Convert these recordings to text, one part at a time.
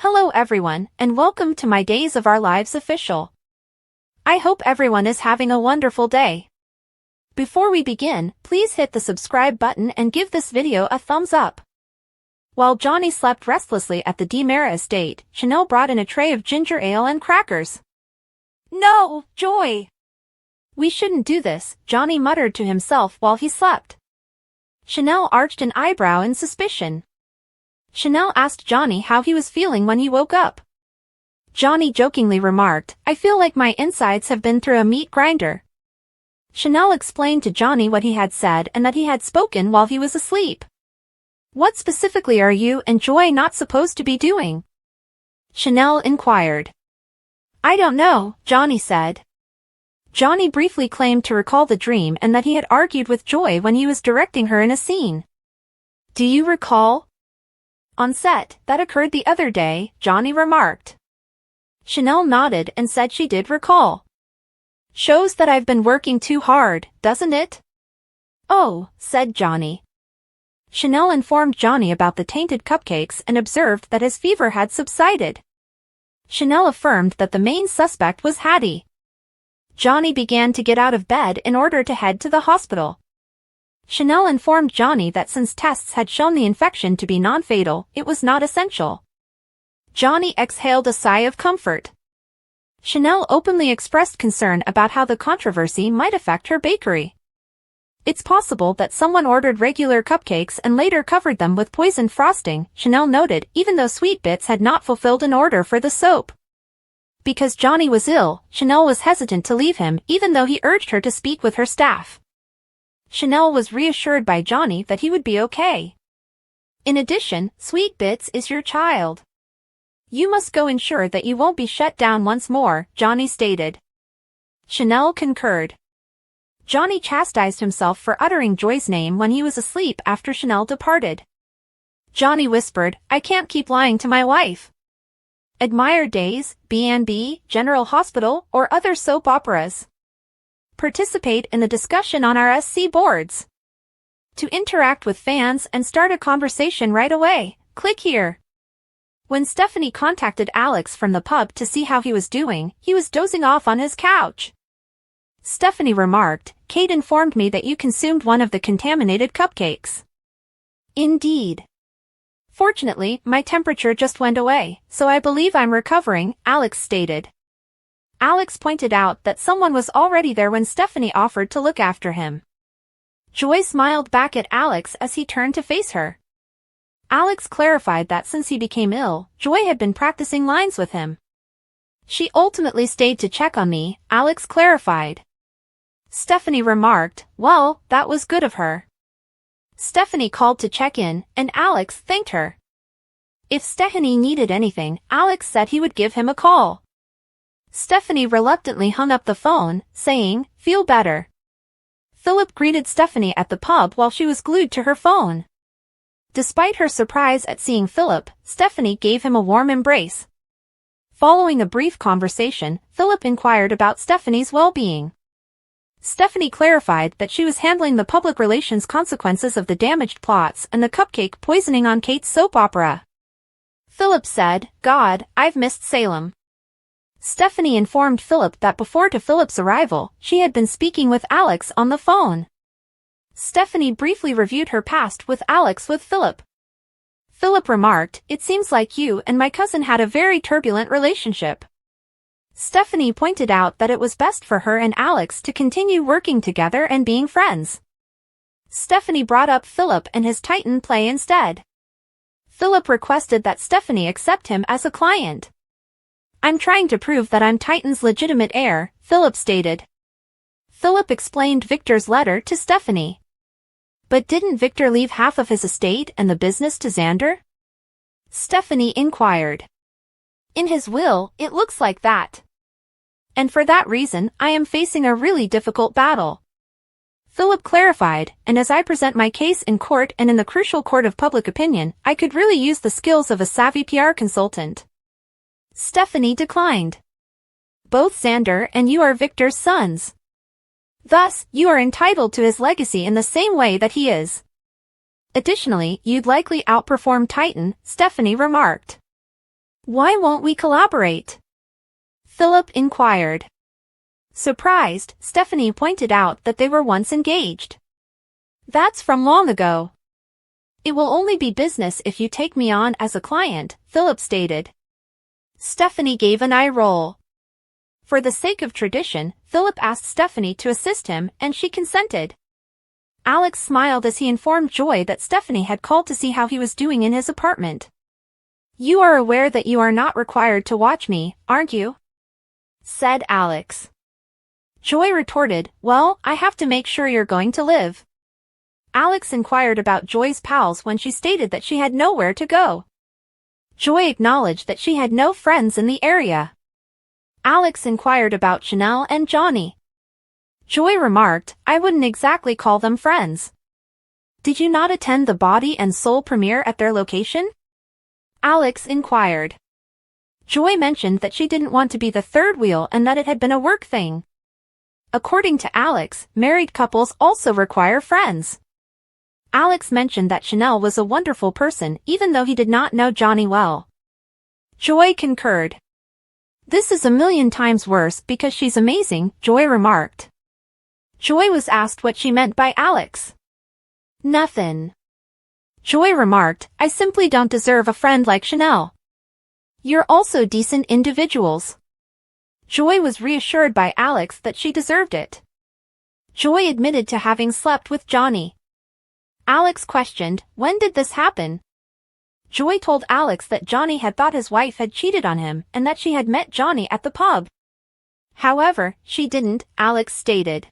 Hello everyone, and welcome to my Days of Our Lives official. I hope everyone is having a wonderful day. Before we begin, please hit the subscribe button and give this video a thumbs up. While Johnny slept restlessly at the DiMera estate, Chanel brought in a tray of ginger ale and crackers. No, Joy! We shouldn't do this, Johnny muttered to himself while he slept. Chanel arched an eyebrow in suspicion. Chanel asked Johnny how he was feeling when he woke up. Johnny jokingly remarked, "I feel like my insides have been through a meat grinder." Chanel explained to Johnny what he had said and that he had spoken while he was asleep. "What specifically are you and Joy not supposed to be doing?" Chanel inquired. "I don't know," Johnny said. Johnny briefly claimed to recall the dream and that he had argued with Joy when he was directing her in a scene. "Do you recall?" "On set, that occurred the other day," Johnny remarked. Chanel nodded and said she did recall. "Shows that I've been working too hard, doesn't it?" "Oh," said Johnny. Chanel informed Johnny about the tainted cupcakes and observed that his fever had subsided. Chanel affirmed that the main suspect was Hattie. Johnny began to get out of bed in order to head to the hospital. Chanel informed Johnny that since tests had shown the infection to be non-fatal, it was not essential. Johnny exhaled a sigh of comfort. Chanel openly expressed concern about how the controversy might affect her bakery. "It's possible that someone ordered regular cupcakes and later covered them with poisoned frosting," Chanel noted, even though Sweet Bits had not fulfilled an order for the soap. Because Johnny was ill, Chanel was hesitant to leave him even though he urged her to speak with her staff. Chanel was reassured by Johnny that he would be okay. "In addition, Sweet Bits is your child. You must go ensure that you won't be shut down once more," Johnny stated. Chanel concurred. Johnny chastised himself for uttering Joy's name when he was asleep after Chanel departed. Johnny whispered, "I can't keep lying to my wife." Admire Days, B&B, General Hospital, or other soap operas. Participate in the discussion on our SC boards. To interact with fans and start a conversation right away, click here. When Stephanie contacted Alex from the pub to see how he was doing, he was dozing off on his couch. Stephanie remarked, "Kate informed me that you consumed one of the contaminated cupcakes." "Indeed. Fortunately, my temperature just went away, so I believe I'm recovering," Alex stated. Alex pointed out that someone was already there when Stephanie offered to look after him. Joy smiled back at Alex as he turned to face her. Alex clarified that since he became ill, Joy had been practicing lines with him. "She ultimately stayed to check on me," Alex clarified. Stephanie remarked, "Well, that was good of her." Stephanie called to check in, and Alex thanked her. If Stephanie needed anything, Alex said he would give him a call. Stephanie reluctantly hung up the phone, saying, "Feel better." Philip greeted Stephanie at the pub while she was glued to her phone. Despite her surprise at seeing Philip, Stephanie gave him a warm embrace. Following a brief conversation, Philip inquired about Stephanie's well-being. Stephanie clarified that she was handling the public relations consequences of the damaged plots and the cupcake poisoning on Kate's soap opera. Philip said, "God, I've missed Salem." Stephanie informed Philip that before Philip's arrival, she had been speaking with Alex on the phone. Stephanie briefly reviewed her past with Alex with Philip. Philip remarked, "It seems like you and my cousin had a very turbulent relationship." Stephanie pointed out that it was best for her and Alex to continue working together and being friends. Stephanie brought up Philip and his Titan play instead. Philip requested that Stephanie accept him as a client. "I'm trying to prove that I'm Titan's legitimate heir," Philip stated. Philip explained Victor's letter to Stephanie. "But didn't Victor leave half of his estate and the business to Xander?" Stephanie inquired. "In his will, it looks like that. And for that reason, I am facing a really difficult battle." Philip clarified, "And as I present my case in court and in the crucial court of public opinion, I could really use the skills of a savvy PR consultant." Stephanie declined. "Both Xander and you are Victor's sons. Thus, you are entitled to his legacy in the same way that he is. Additionally, you'd likely outperform Titan," Stephanie remarked. Why won't we collaborate? Philip inquired. Surprised, Stephanie pointed out that they were once engaged. That's from long ago. It will only be business if you take me on as a client, Philip stated. Stephanie gave an eye roll. For the sake of tradition, Philip asked Stephanie to assist him, and she consented. Alex smiled as he informed Joy that Stephanie had called to see how he was doing in his apartment. You are aware that you are not required to watch me, aren't you? Said Alex. Joy retorted, well, I have to make sure you're going to live. Alex inquired about Joy's pals when she stated that she had nowhere to go. Joy acknowledged that she had no friends in the area. Alex inquired about Chanel and Johnny. Joy remarked, I wouldn't exactly call them friends. Did you not attend the Body and Soul premiere at their location? Alex inquired. Joy mentioned that she didn't want to be the third wheel and that it had been a work thing. According to Alex, married couples also require friends. Alex mentioned that Chanel was a wonderful person even though he did not know Johnny well. Joy concurred. This is a million times worse because she's amazing, Joy remarked. Joy was asked what she meant by Alex. Nothin'. Joy remarked, I simply don't deserve a friend like Chanel. You're also decent individuals. Joy was reassured by Alex that she deserved it. Joy admitted to having slept with Johnny. Alex questioned, when did this happen? Joy told Alex that Johnny had thought his wife had cheated on him and that she had met Johnny at the pub. However, she didn't, Alex stated.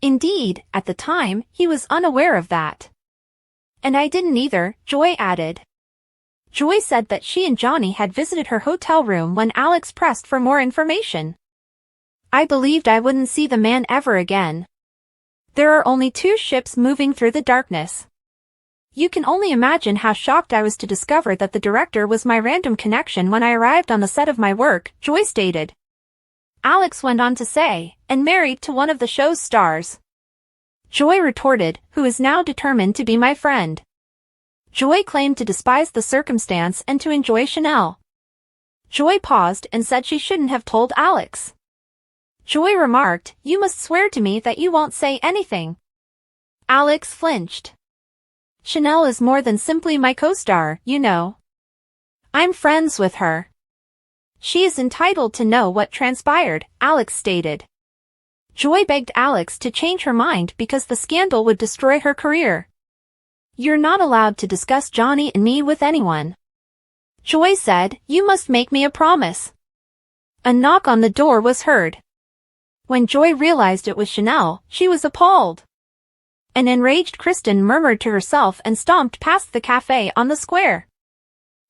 Indeed, at the time, he was unaware of that. And I didn't either, Joy added. Joy said that she and Johnny had visited her hotel room when Alex pressed for more information. I believed I wouldn't see the man ever again. There are only 2 ships moving through the darkness. You can only imagine how shocked I was to discover that the director was my random connection when I arrived on the set of my work, Joy stated. Alex went on to say, and married to one of the show's stars. Joy retorted, who is now determined to be my friend. Joy claimed to despise the circumstance and to enjoy Chanel. Joy paused and said she shouldn't have told Alex. Joy remarked, you must swear to me that you won't say anything. Alex flinched. Chanel is more than simply my co-star, you know. I'm friends with her. She is entitled to know what transpired, Alex stated. Joy begged Alex to change her mind because the scandal would destroy her career. You're not allowed to discuss Johnny and me with anyone. Joy said, you must make me a promise. A knock on the door was heard. When Joy realized it was Chanel, she was appalled. An enraged Kristen murmured to herself and stomped past the cafe on the square.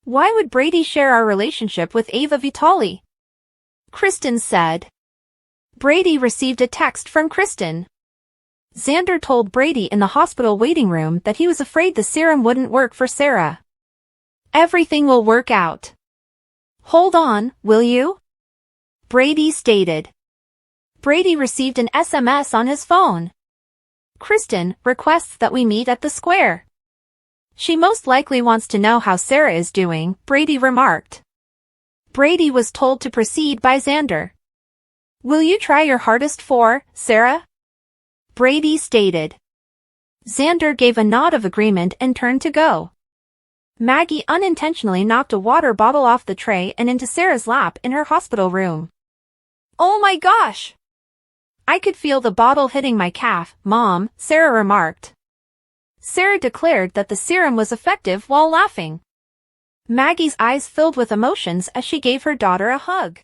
Why would Brady share our relationship with Ava Vitali? Kristen said. Brady received a text from Kristen. Xander told Brady in the hospital waiting room that he was afraid the serum wouldn't work for Sarah. Everything will work out. Hold on, will you? Brady stated. Brady received an SMS on his phone. Kristen requests that we meet at the square. She most likely wants to know how Sarah is doing, Brady remarked. Brady was told to proceed by Xander. Will you try your hardest for Sarah? Brady stated. Xander gave a nod of agreement and turned to go. Maggie unintentionally knocked a water bottle off the tray and into Sarah's lap in her hospital room. Oh my gosh! I could feel the bottle hitting my calf, Mom, Sarah remarked. Sarah declared that the serum was effective while laughing. Maggie's eyes filled with emotions as she gave her daughter a hug.